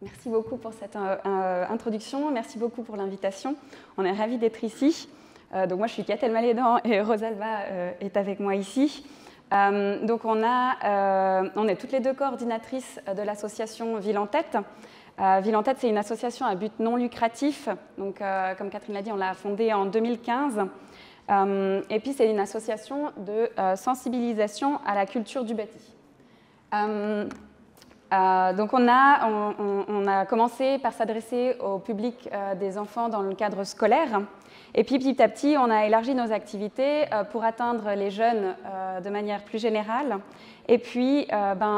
Merci beaucoup pour cette introduction, merci beaucoup pour l'invitation. On est ravis d'être ici. Donc moi, je suis Catel Malédan et Rosalba est avec moi ici. Donc on est toutes les deux coordinatrices de l'association Ville en Tête. Ville en Tête, c'est une association à but non lucratif. Donc, comme Catherine l'a dit, on l'a fondée en 2015. Et puis, c'est une association de sensibilisation à la culture du bâti. Donc, on a commencé par s'adresser au public des enfants dans le cadre scolaire. Et puis, petit à petit, on a élargi nos activités pour atteindre les jeunes de manière plus générale. Et puis,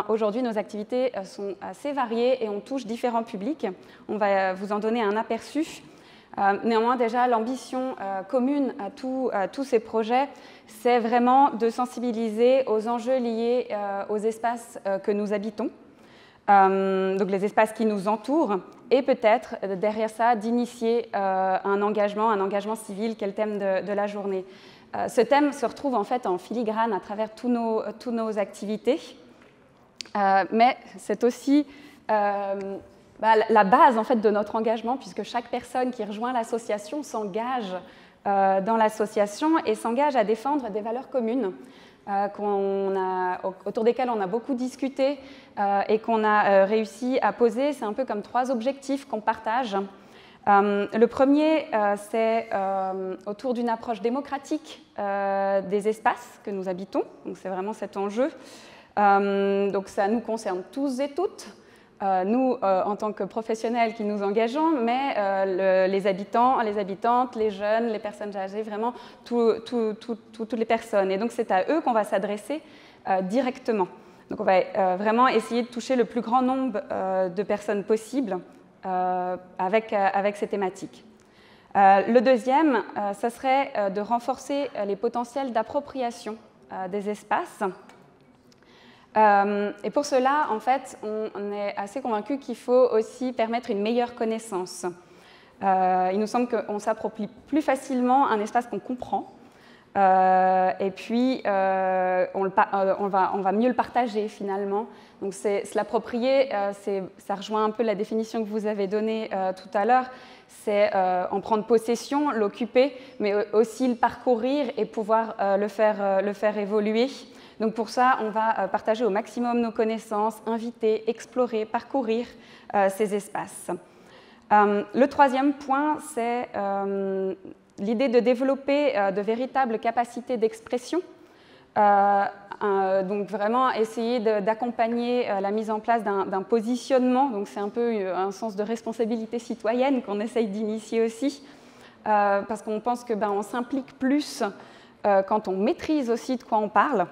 aujourd'hui, nos activités sont assez variées et on touche différents publics. On va vous en donner un aperçu. Néanmoins, déjà, l'ambition commune à tous ces projets, c'est vraiment de sensibiliser aux enjeux liés aux espaces que nous habitons, donc les espaces qui nous entourent, et peut-être, derrière ça, d'initier un engagement civil, qui est le thème de la journée. Ce thème se retrouve en fait en filigrane à travers toutes nos activités, mais c'est aussi la base en fait, de notre engagement, puisque chaque personne qui rejoint l'association s'engage dans l'association et s'engage à défendre des valeurs communes autour desquelles on a beaucoup discuté et qu'on a réussi à poser. C'est un peu comme 3 objectifs qu'on partage. Le premier, c'est autour d'une approche démocratique des espaces que nous habitons. Donc, c'est vraiment cet enjeu. Donc, ça nous concerne tous et toutes, nous, en tant que professionnels qui nous engageons, mais les habitants, les habitantes, les jeunes, les personnes âgées, vraiment toutes les personnes. Et donc, c'est à eux qu'on va s'adresser directement. Donc, on va vraiment essayer de toucher le plus grand nombre de personnes possible avec ces thématiques. Le deuxième, ça serait de renforcer les potentiels d'appropriation des espaces. Et pour cela, en fait, on est assez convaincus qu'il faut aussi permettre une meilleure connaissance. Il nous semble qu'on s'approprie plus facilement un espace qu'on comprend, et puis on va mieux le partager finalement. Donc se l'approprier, ça rejoint un peu la définition que vous avez donnée tout à l'heure, c'est en prendre possession, l'occuper, mais aussi le parcourir et pouvoir le faire évoluer. Donc pour ça, on va partager au maximum nos connaissances, inviter, explorer, parcourir ces espaces. Le troisième point, c'est l'idée de développer de véritables capacités d'expression. Donc vraiment essayer d'accompagner la mise en place d'un positionnement. Donc c'est un peu un sens de responsabilité citoyenne qu'on essaye d'initier aussi, parce qu'on pense qu'on s'implique plus quand on maîtrise aussi de quoi on parle.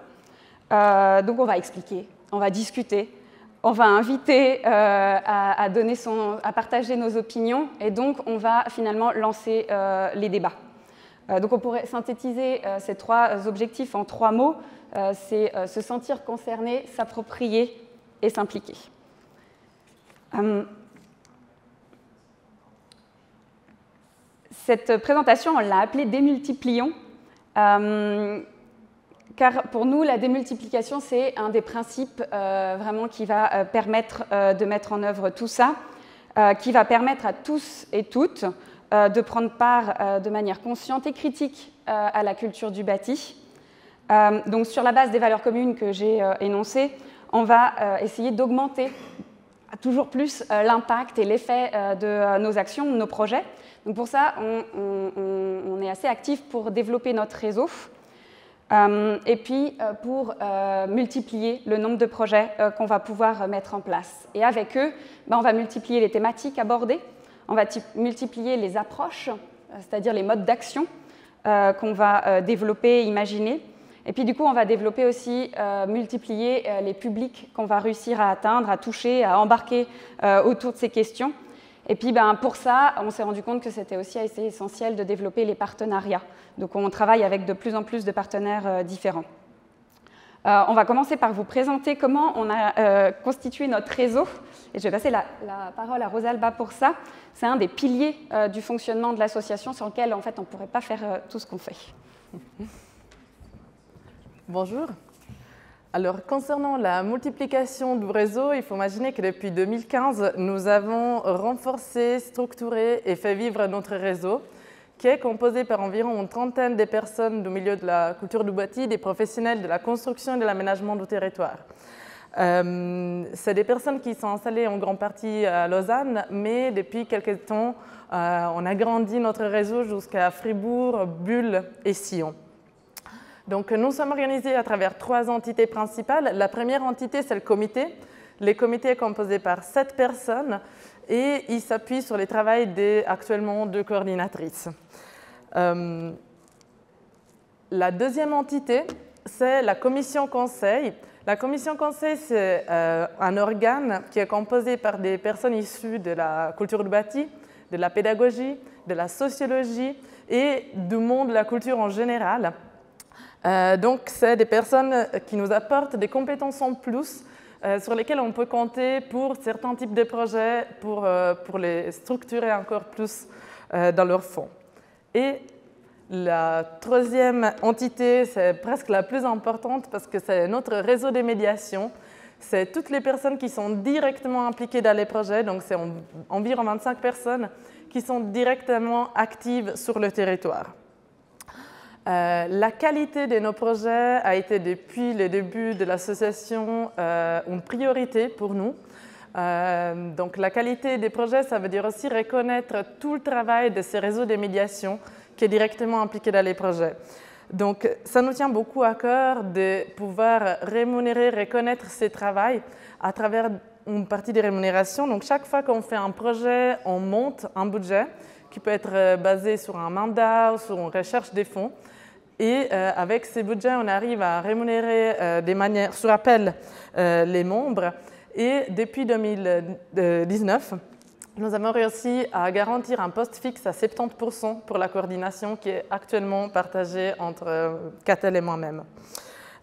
Donc on va expliquer, on va discuter, on va inviter à partager nos opinions, et donc on va finalement lancer les débats. Donc on pourrait synthétiser ces 3 objectifs en 3 mots, c'est se sentir concerné, s'approprier et s'impliquer. Cette présentation, on l'a appelée Démultiplions. Car pour nous, la démultiplication, c'est un des principes vraiment qui va permettre de mettre en œuvre tout ça, qui va permettre à tous et toutes de prendre part de manière consciente et critique à la culture du bâti. Donc sur la base des valeurs communes que j'ai énoncées, on va essayer d'augmenter toujours plus l'impact et l'effet de nos actions, de nos projets. Donc pour ça, on est assez actif pour développer notre réseau. Et puis pour multiplier le nombre de projets qu'on va pouvoir mettre en place. Et avec eux, on va multiplier les thématiques abordées, on va multiplier les approches, c'est-à-dire les modes d'action qu'on va développer, imaginer. Et puis du coup, on va développer aussi, multiplier les publics qu'on va réussir à atteindre, à toucher, à embarquer autour de ces questions. Et puis pour ça, on s'est rendu compte que c'était aussi assez essentiel de développer les partenariats. Donc on travaille avec de plus en plus de partenaires différents. On va commencer par vous présenter comment on a constitué notre réseau. Et je vais passer la parole à Rosalba pour ça. C'est un des piliers du fonctionnement de l'association sur lequel en fait, on ne pourrait pas faire tout ce qu'on fait. Bonjour. Alors, concernant la multiplication du réseau, il faut imaginer que depuis 2015, nous avons renforcé, structuré et fait vivre notre réseau, qui est composé par environ une trentaine de personnes du milieu de la culture du bâti, des professionnels de la construction et de l'aménagement du territoire. C'est des personnes qui sont installées en grande partie à Lausanne, mais depuis quelques temps, on a grandi notre réseau jusqu'à Fribourg, Bulle et Sion. Donc, nous sommes organisés à travers 3 entités principales. La première entité, c'est le comité. Le comité est composé par 7 personnes et il s'appuie sur le travail actuellement 2 coordinatrices. La deuxième entité, c'est la commission conseil. La commission conseil, c'est un organe qui est composé par des personnes issues de la culture du bâti, de la pédagogie, de la sociologie et du monde de la culture en général. Donc, c'est des personnes qui nous apportent des compétences en plus sur lesquelles on peut compter pour certains types de projets, pour les structurer encore plus dans leur fond. Et la troisième entité, c'est presque la plus importante parce que c'est notre réseau de médiation. C'est toutes les personnes qui sont directement impliquées dans les projets, donc c'est environ 25 personnes qui sont directement actives sur le territoire. La qualité de nos projets a été depuis le début de l'association une priorité pour nous. Donc la qualité des projets, ça veut dire aussi reconnaître tout le travail de ces réseaux de médiation qui est directement impliqué dans les projets. Donc ça nous tient beaucoup à cœur de pouvoir rémunérer, reconnaître ce travail à travers une partie des rémunérations. Donc chaque fois qu'on fait un projet, on monte un budget qui peut être basé sur un mandat ou sur une recherche des fonds. Et avec ces budgets, on arrive à rémunérer des manières sur appel les membres. Et depuis 2019, nous avons réussi à garantir un poste fixe à 70% pour la coordination qui est actuellement partagée entre Catel et moi-même.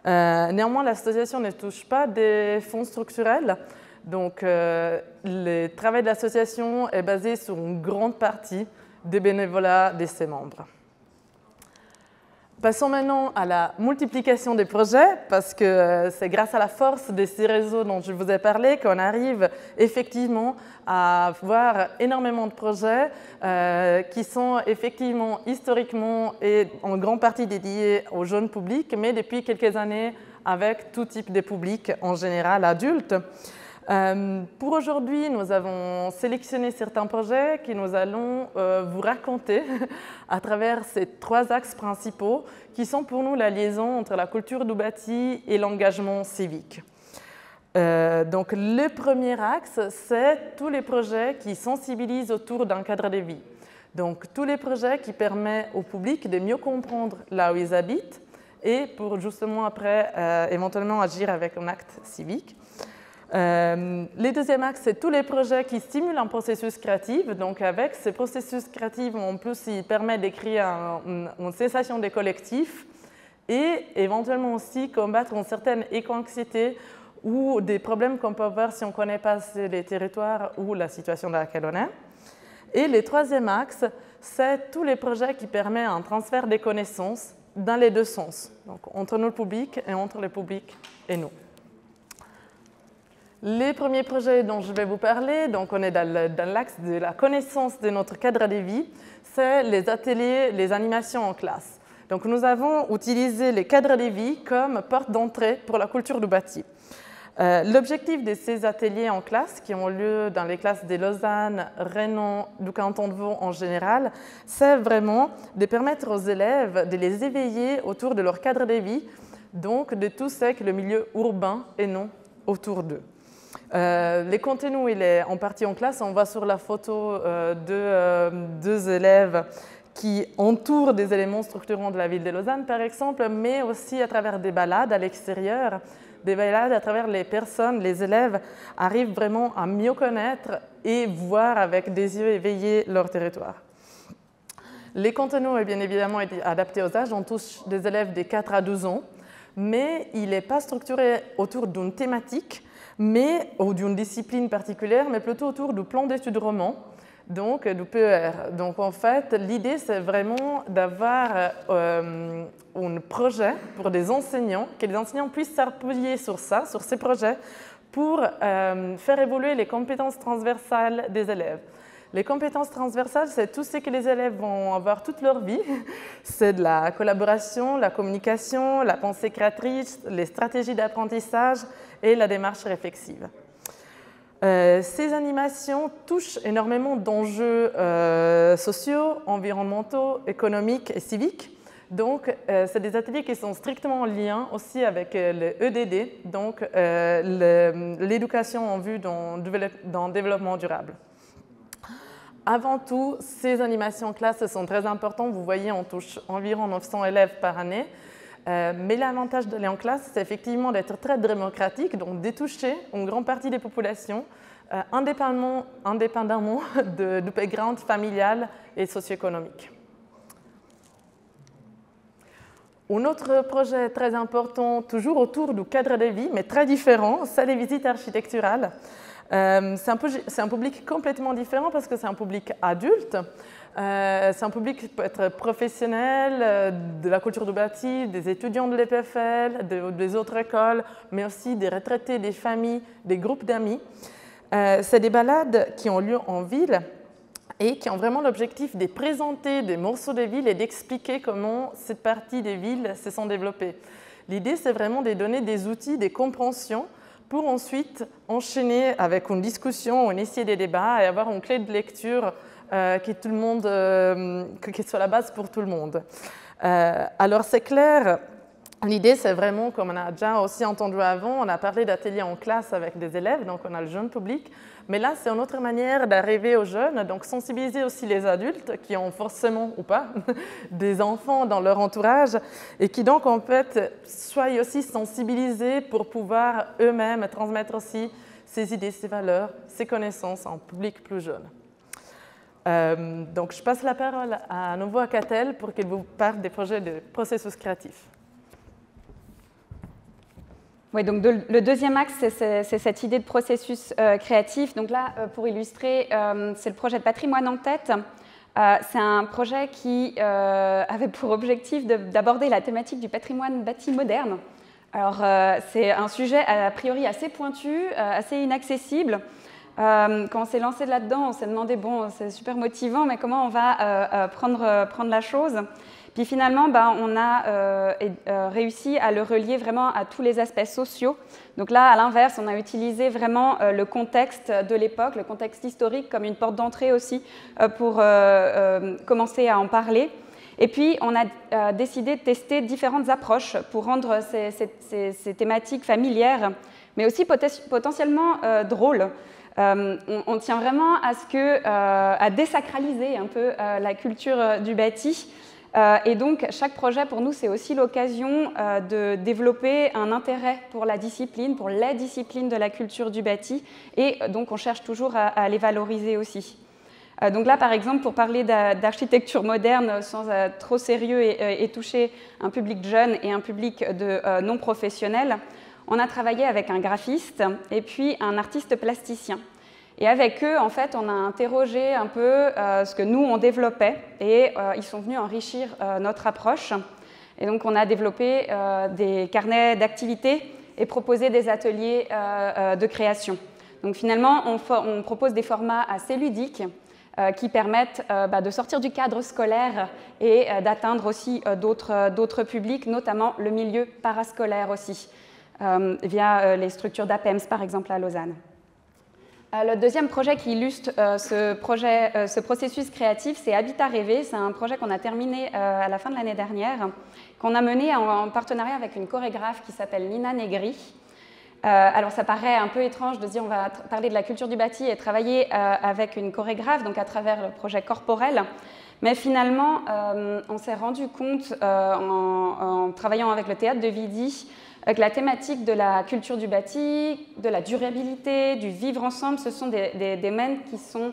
Néanmoins, l'association ne touche pas des fonds structurels. Donc, le travail de l'association est basé sur une grande partie des bénévolats de ses membres. Passons maintenant à la multiplication des projets, parce que c'est grâce à la force de ces réseaux dont je vous ai parlé qu'on arrive effectivement à avoir énormément de projets qui sont effectivement historiquement et en grande partie dédiés aux jeunes publics, mais depuis quelques années avec tout type de public, en général adultes. Pour aujourd'hui, nous avons sélectionné certains projets que nous allons vous raconter à travers ces 3 axes principaux qui sont pour nous la liaison entre la culture du bâti et l'engagement civique. Donc le premier axe, c'est tous les projets qui sensibilisent autour d'un cadre de vie. Donc tous les projets qui permettent au public de mieux comprendre là où ils habitent et pour justement après éventuellement agir avec un acte civique. Le deuxième axe, c'est tous les projets qui stimulent un processus créatif. Donc, avec ces processus créatifs, en plus, ils permettent de créer une sensation de collectif et éventuellement aussi combattre une certaine éco-anxiété ou des problèmes qu'on peut avoir si on ne connaît pas les territoires ou la situation dans laquelle on est. Et le troisième axe, c'est tous les projets qui permettent un transfert des connaissances dans les 2 sens, donc entre nous le public et entre le public et nous. Les premiers projets dont je vais vous parler, donc on est dans l'axe de la connaissance de notre cadre de vie, c'est les ateliers, les animations en classe. Donc nous avons utilisé les cadres de vie comme porte d'entrée pour la culture du bâti. L'objectif de ces ateliers en classe, qui ont lieu dans les classes de Lausanne, Rhénan, du canton de Vaud en général, c'est vraiment de permettre aux élèves de les éveiller autour de leur cadre de vie, donc de tout ce que le milieu urbain et non autour d'eux. Les contenus, il est en partie en classe. On voit sur la photo deux élèves qui entourent des éléments structurants de la ville de Lausanne, par exemple, mais aussi à travers des balades à l'extérieur, des balades à travers les personnes, les élèves arrivent vraiment à mieux connaître et voir avec des yeux éveillés leur territoire. Les contenus, bien évidemment, sont adaptés aux âges. On touche des élèves de 4 à 12 ans, mais il n'est pas structuré autour d'une thématique ou d'une discipline particulière, mais plutôt autour du plan d'études roman. donc du PER. Donc en fait, l'idée c'est vraiment d'avoir un projet pour des enseignants, que les enseignants puissent s'appuyer sur ça, sur ces projets, pour faire évoluer les compétences transversales des élèves. Les compétences transversales, c'est tout ce que les élèves vont avoir toute leur vie. C'est de la collaboration, la communication, la pensée créatrice, les stratégies d'apprentissage et la démarche réflexive. Ces animations touchent énormément d'enjeux sociaux, environnementaux, économiques et civiques. Donc, c'est des ateliers qui sont strictement en lien aussi avec le EDD, donc l'éducation en vue dans le développement durable. Avant tout, ces animations en classe sont très importantes. Vous voyez, on touche environ 900 élèves par année. Mais l'avantage d'aller en classe, c'est effectivement d'être très démocratique, donc de toucher une grande partie des populations, indépendamment du background familial et socio-économique. Un autre projet très important, toujours autour du cadre de vie, mais très différent, c'est les visites architecturales. C'est un public complètement différent parce que c'est un public adulte. C'est un public qui peut être professionnel, de la culture du bâti, des étudiants de l'EPFL, des autres écoles, mais aussi des retraités, des familles, des groupes d'amis. C'est des balades qui ont lieu en ville et qui ont vraiment l'objectif de présenter des morceaux de ville et d'expliquer comment cette partie des villes se sont développées. L'idée, c'est vraiment de donner des outils, des compréhensions pour ensuite enchaîner avec une discussion, on essayer des débats et avoir une clé de lecture qui soit la base pour tout le monde. Alors c'est clair, l'idée c'est vraiment, comme on a déjà aussi entendu avant, on a parlé d'ateliers en classe avec des élèves, donc on a le jeune public, mais là c'est une autre manière d'arriver aux jeunes, donc sensibiliser aussi les adultes qui ont forcément ou pas des enfants dans leur entourage et qui donc en fait soient aussi sensibilisés pour pouvoir eux-mêmes transmettre aussi ces idées, ces valeurs, ces connaissances en public plus jeune. Donc je passe la parole à nouveau à Catel pour qu'elle vous parle des projets de processus créatif. Oui, donc le deuxième axe, c'est cette idée de processus créatif. Donc là, pour illustrer, c'est le projet de Patrimoine en tête. C'est un projet qui avait pour objectif d'aborder la thématique du patrimoine bâti moderne. Alors, c'est un sujet a priori assez pointu, assez inaccessible. Quand on s'est lancé là-dedans, on s'est demandé, bon, c'est super motivant, mais comment on va prendre la chose ? Puis finalement, on a réussi à le relier vraiment à tous les aspects sociaux. Donc là, à l'inverse, on a utilisé vraiment le contexte de l'époque, le contexte historique, comme une porte d'entrée aussi pour commencer à en parler. Et puis, on a décidé de tester différentes approches pour rendre ces thématiques familières, mais aussi potentiellement drôles. On tient vraiment à désacraliser un peu la culture du bâti. Et donc, chaque projet, pour nous, c'est aussi l'occasion de développer un intérêt pour la discipline, pour les disciplines de la culture du bâti. Et donc, on cherche toujours à les valoriser aussi. Donc là, par exemple, pour parler d'architecture moderne sans être trop sérieux et toucher un public jeune et un public de non professionnels, on a travaillé avec un graphiste et puis un artiste plasticien. Et avec eux, en fait, on a interrogé un peu ce que nous, on développait et ils sont venus enrichir notre approche. Et donc, on a développé des carnets d'activités et proposé des ateliers de création. Donc, finalement, on propose des formats assez ludiques qui permettent de sortir du cadre scolaire et d'atteindre aussi d'autres publics, notamment le milieu parascolaire aussi, via les structures d'APEMS, par exemple, à Lausanne. Le deuxième projet qui illustre ce processus créatif, c'est Habitat Rêvé. C'est un projet qu'on a terminé à la fin de l'année dernière, qu'on a mené en partenariat avec une chorégraphe qui s'appelle Nina Negri. Alors ça paraît un peu étrange de dire on va parler de la culture du bâti et travailler avec une chorégraphe, donc à travers le projet corporel. Mais finalement, on s'est rendu compte en travaillant avec le théâtre de Vidi que la thématique de la culture du bâti, de la durabilité, du vivre ensemble, ce sont des domaines qui sont,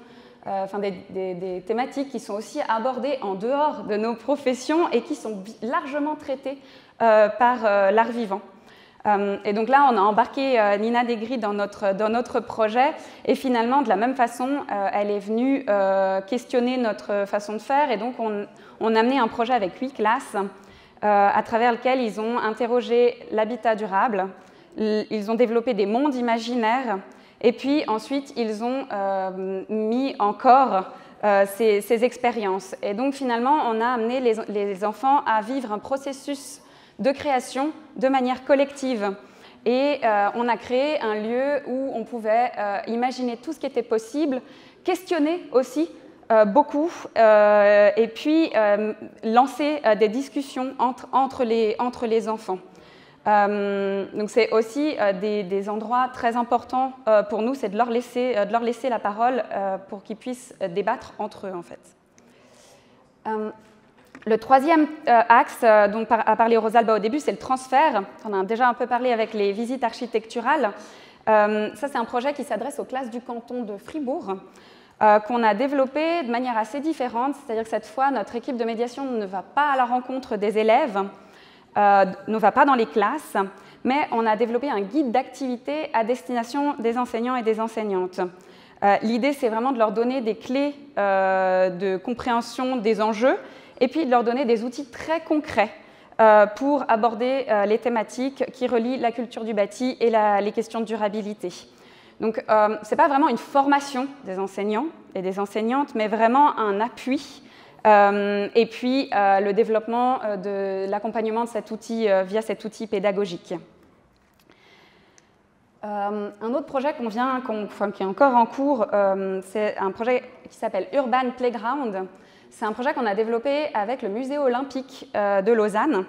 des thématiques qui sont aussi abordées en dehors de nos professions et qui sont largement traitées par l'art vivant. Et donc là, on a embarqué Nina Degri dans notre projet, et finalement, de la même façon, elle est venue questionner notre façon de faire, et donc on a amené un projet avec 8 classes, à travers lequel ils ont interrogé l'habitat durable, ils ont développé des mondes imaginaires, et puis ensuite, ils ont mis en corps ces expériences. Et donc finalement, on a amené les enfants à vivre un processus de création de manière collective. Et on a créé un lieu où on pouvait imaginer tout ce qui était possible, questionner aussi beaucoup, et puis lancer des discussions entre les enfants. Donc c'est aussi des endroits très importants pour nous, c'est de leur laisser la parole pour qu'ils puissent débattre entre eux, en fait. Le troisième axe dont a parlé Rosalba au début, c'est le transfert. On en a déjà un peu parlé avec les visites architecturales. Ça, c'est un projet qui s'adresse aux classes du canton de Fribourg, qu'on a développé de manière assez différente. C'est-à-dire que cette fois, notre équipe de médiation ne va pas à la rencontre des élèves, ne va pas dans les classes, mais on a développé un guide d'activité à destination des enseignants et des enseignantes. L'idée, c'est vraiment de leur donner des clés de compréhension des enjeux, et puis de leur donner des outils très concrets pour aborder les thématiques qui relient la culture du bâti et les questions de durabilité. Donc, ce n'est pas vraiment une formation des enseignants et des enseignantes, mais vraiment un appui, et puis le développement de l'accompagnement de cet outil via cet outil pédagogique. Un autre projet qui est encore en cours, c'est un projet qui s'appelle Urban Playground. C'est un projet qu'on a développé avec le Musée olympique de Lausanne.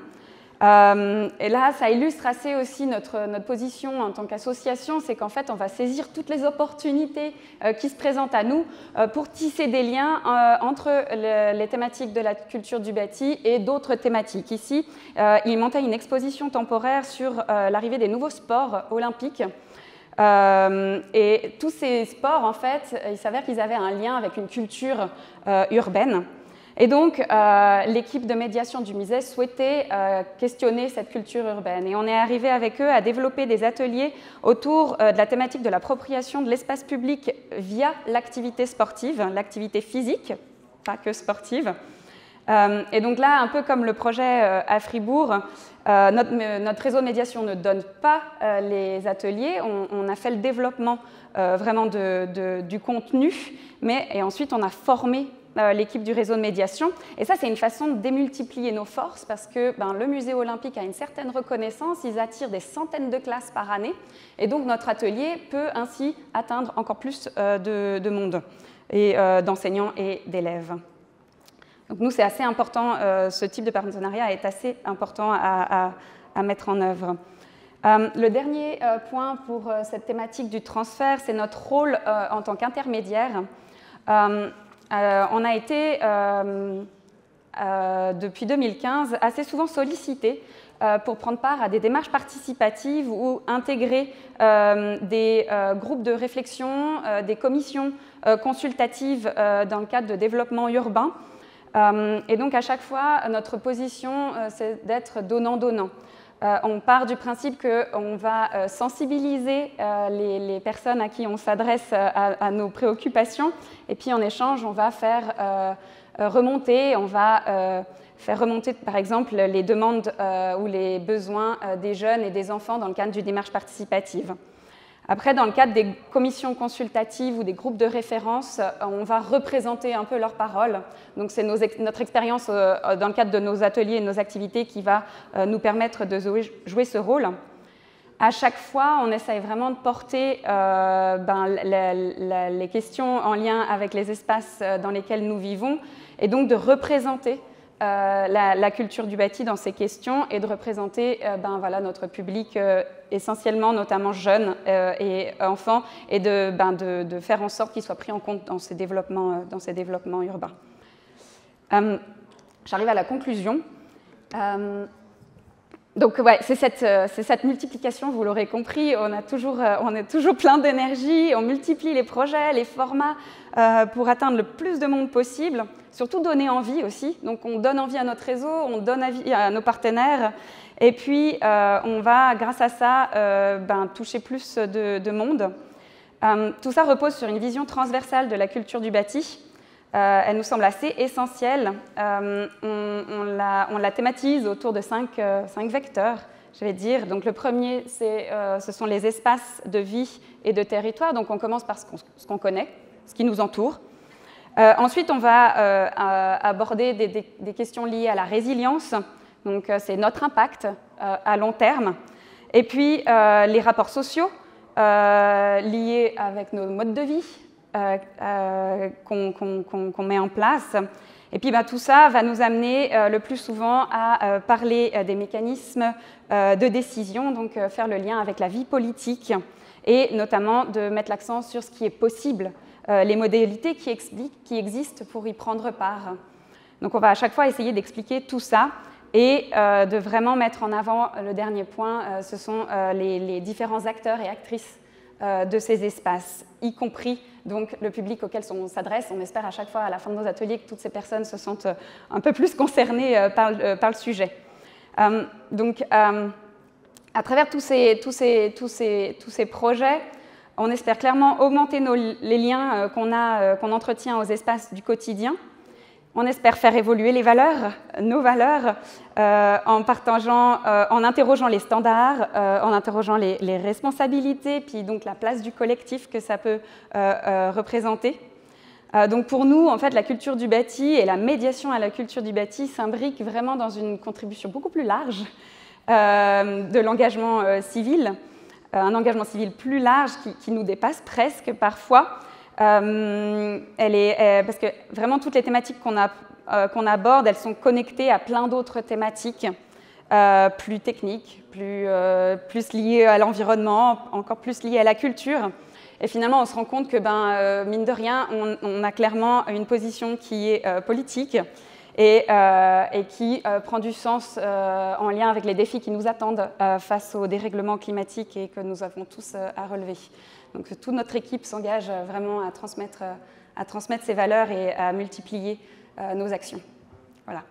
Et là, ça illustre assez aussi notre position en tant qu'association, c'est qu'en fait, on va saisir toutes les opportunités qui se présentent à nous pour tisser des liens entre les thématiques de la culture du bâti et d'autres thématiques. Ici, il montait une exposition temporaire sur l'arrivée des nouveaux sports olympiques. Et tous ces sports, en fait, il s'avère qu'ils avaient un lien avec une culture urbaine. Et donc, l'équipe de médiation du musée souhaitait questionner cette culture urbaine. Et on est arrivé avec eux à développer des ateliers autour de la thématique de l'appropriation de l'espace public via l'activité sportive, l'activité physique, pas que sportive. Et donc là, un peu comme le projet à Fribourg, notre réseau de médiation ne donne pas les ateliers, on a fait le développement vraiment du contenu, et ensuite on a formé l'équipe du réseau de médiation. Et ça, c'est une façon de démultiplier nos forces parce que le musée olympique a une certaine reconnaissance, ils attirent des centaines de classes par année, et donc notre atelier peut ainsi atteindre encore plus de monde, et d'enseignants et d'élèves. Donc nous, c'est assez important, ce type de partenariat est assez important à mettre en œuvre. Le dernier point pour cette thématique du transfert, c'est notre rôle en tant qu'intermédiaire. On a été, depuis 2015, assez souvent sollicité pour prendre part à des démarches participatives ou intégrer des groupes de réflexion, des commissions consultatives dans le cadre de développement urbain. Et donc, à chaque fois, notre position, c'est d'être donnant-donnant. On part du principe qu'on va sensibiliser les personnes à qui on s'adresse à nos préoccupations, et puis en échange, on va faire remonter, par exemple, les demandes ou les besoins des jeunes et des enfants dans le cadre d'une démarche participative. Après, dans le cadre des commissions consultatives ou des groupes de référence, on va représenter un peu leurs paroles. Donc, c'est notre expérience dans le cadre de nos ateliers et de nos activités qui va nous permettre de jouer ce rôle. À chaque fois, on essaye vraiment de porter les questions en lien avec les espaces dans lesquels nous vivons, et donc de représenter la culture du bâti dans ces questions et de représenter notre public essentiellement, notamment jeunes et enfants, et de faire en sorte qu'ils soient pris en compte dans ces développements urbains. J'arrive à la conclusion. Donc ouais, c'est cette multiplication, vous l'aurez compris, on est toujours plein d'énergie, on multiplie les projets, les formats pour atteindre le plus de monde possible, surtout donner envie aussi. Donc on donne envie à notre réseau, on donne envie à nos partenaires, et puis on va, grâce à ça, toucher plus de monde. Tout ça repose sur une vision transversale de la culture du bâti. Elle nous semble assez essentielle. On la thématise autour de 5 vecteurs, je vais dire. Donc, le premier, ce sont les espaces de vie et de territoire. Donc, on commence par ce qu'on connaît, ce qui nous entoure. Ensuite, on va aborder des questions liées à la résilience. Donc, c'est notre impact à long terme. Et puis, les rapports sociaux liés avec nos modes de vie, qu'on met en place. Et puis tout ça va nous amener le plus souvent à parler des mécanismes de décision, donc faire le lien avec la vie politique et notamment de mettre l'accent sur ce qui est possible, les modalités qui existent pour y prendre part. Donc on va à chaque fois essayer d'expliquer tout ça et de vraiment mettre en avant le dernier point, ce sont les différents acteurs et actrices de ces espaces, y compris donc le public auquel on s'adresse. On espère à chaque fois à la fin de nos ateliers que toutes ces personnes se sentent un peu plus concernées par le sujet. Donc, à travers tous ces projets, on espère clairement augmenter les liens qu'on entretient aux espaces du quotidien. On espère faire évoluer les valeurs, nos valeurs, en interrogeant les standards, en interrogeant les responsabilités, puis donc la place du collectif que ça peut représenter. Donc pour nous, en fait, la culture du bâti et la médiation à la culture du bâti s'imbriquent vraiment dans une contribution beaucoup plus large de l'engagement civil, un engagement civil plus large qui nous dépasse presque parfois. Parce que vraiment toutes les thématiques qu'on aborde, elles sont connectées à plein d'autres thématiques plus techniques, plus liées à l'environnement, encore plus liées à la culture. Et finalement, on se rend compte que, mine de rien, on a clairement une position qui est politique et qui prend du sens en lien avec les défis qui nous attendent face au dérèglement climatique et que nous avons tous à relever. Donc toute notre équipe s'engage vraiment à transmettre ces valeurs et à multiplier nos actions. Voilà.